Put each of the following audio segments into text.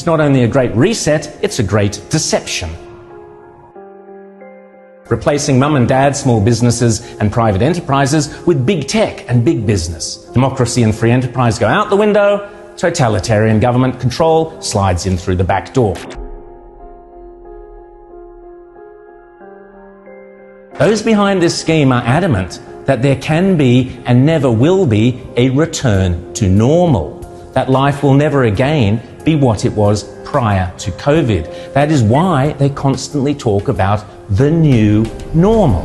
It's not only a great reset, it's a great deception. Replacing mum and dad small businesses and private enterprises with big tech and big business. Democracy and free enterprise go out the window, totalitarian government control slides in through the back door. Those behind this scheme are adamant that there can be and never will be a return to normal, that life will never again be what it was prior to COVID. That is why they constantly talk about the new normal.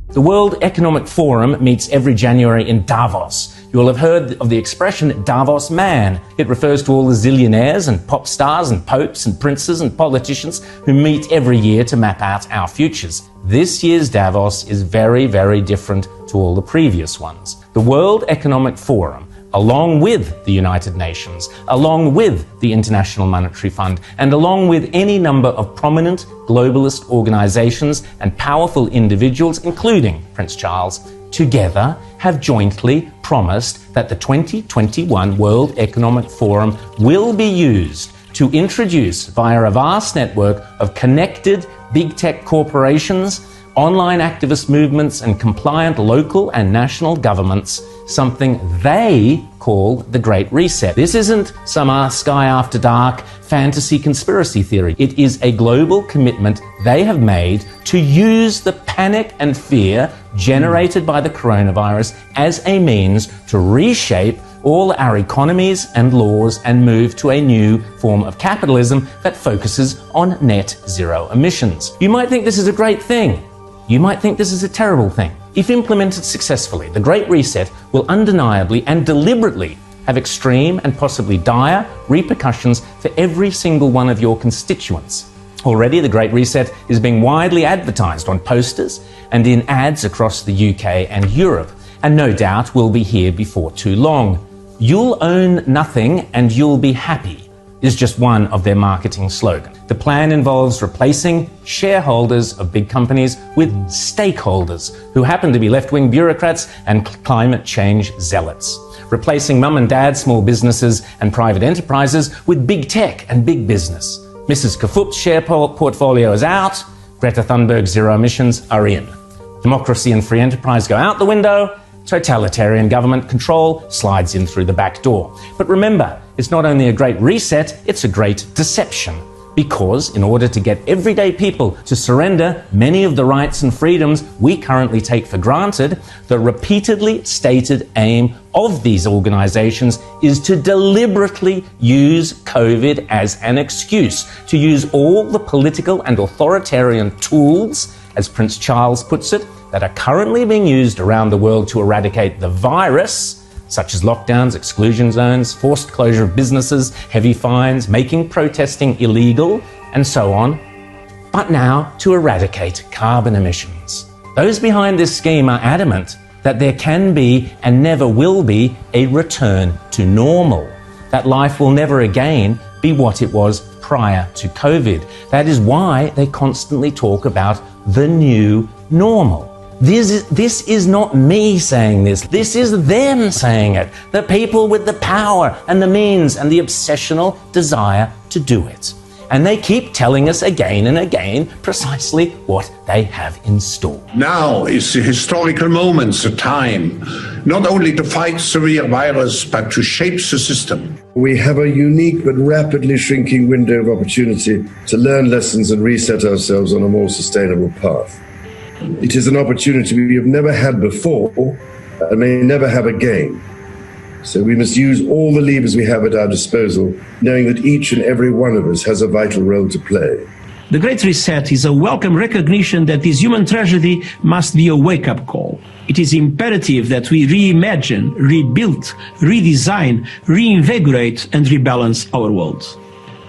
The World Economic Forum meets every January in Davos. You will have heard of the expression Davos man. It refers to all the zillionaires and pop stars and popes and princes and politicians who meet every year to map out our futures. This year's Davos is very, very different to all the previous ones. The World Economic Forum, along with the United Nations, along with the International Monetary Fund, and along with any number of prominent globalist organizations and powerful individuals, including Prince Charles, together have jointly promised that the 2021 World Economic Forum will be used to introduce, via a vast network of connected big tech corporations, online activist movements and compliant local and national governments, something they call the Great Reset. This isn't some Sky After Dark fantasy conspiracy theory. It is a global commitment they have made to use the panic and fear generated by the coronavirus as a means to reshape all our economies and laws and move to a new form of capitalism that focuses on net zero emissions. You might think this is a great thing. You might think this is a terrible thing. If implemented successfully, the Great Reset will undeniably and deliberately have extreme and possibly dire repercussions for every single one of your constituents. Already, the Great Reset is being widely advertised on posters and in ads across the UK and Europe, and no doubt will be here before too long. You'll own nothing and you'll be happy is just one of their marketing slogans. The plan involves replacing shareholders of big companies with stakeholders who happen to be left-wing bureaucrats and climate change zealots. Replacing mum and dad small businesses and private enterprises with big tech and big business. Mrs. Kafup's share portfolio is out, Greta Thunberg's zero emissions are in. Democracy and free enterprise go out the window, totalitarian government control slides in through the back door. But remember, it's not only a great reset, it's a great deception. Because in order to get everyday people to surrender many of the rights and freedoms we currently take for granted, the repeatedly stated aim of these organizations is to deliberately use COVID as an excuse, to use all the political and authoritarian tools, as Prince Charles puts it, that are currently being used around the world to eradicate the virus, such as lockdowns, exclusion zones, forced closure of businesses, heavy fines, making protesting illegal, and so on, but now to eradicate carbon emissions. Those behind this scheme are adamant that there can be and never will be a return to normal, that life will never again be what it was prior to COVID. That is why they constantly talk about the new normal. This is not me saying this. This is them saying it. The people with the power and the means and the obsessional desire to do it. And they keep telling us again and again precisely what they have in store. Now is the historical moment, the time, not only to fight severe virus, but to shape the system. We have a unique but rapidly shrinking window of opportunity to learn lessons and reset ourselves on a more sustainable path. It is an opportunity we have never had before and may never have again. So we must use all the levers we have at our disposal, knowing that each and every one of us has a vital role to play. The Great Reset is a welcome recognition that this human tragedy must be a wake-up call. It is imperative that we reimagine, rebuild, redesign, reinvigorate and rebalance our world.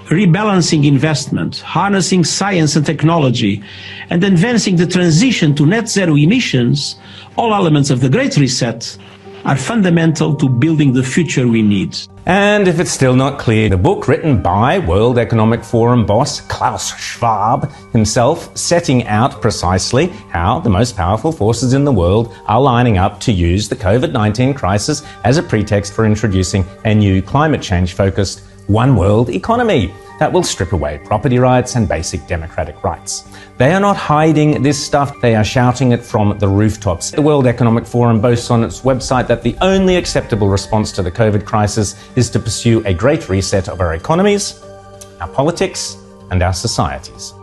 Rebalancing investment, harnessing science and technology, and advancing the transition to net zero emissions, all elements of the Great Reset, are fundamental to building the future we need. And if it's still not clear, the book written by World Economic Forum boss Klaus Schwab himself, setting out precisely how the most powerful forces in the world are lining up to use the COVID-19 crisis as a pretext for introducing a new climate change-focused one world economy that will strip away property rights and basic democratic rights. They are not hiding this stuff, they are shouting it from the rooftops. The World Economic Forum boasts on its website that the only acceptable response to the COVID crisis is to pursue a great reset of our economies, our politics, and our societies.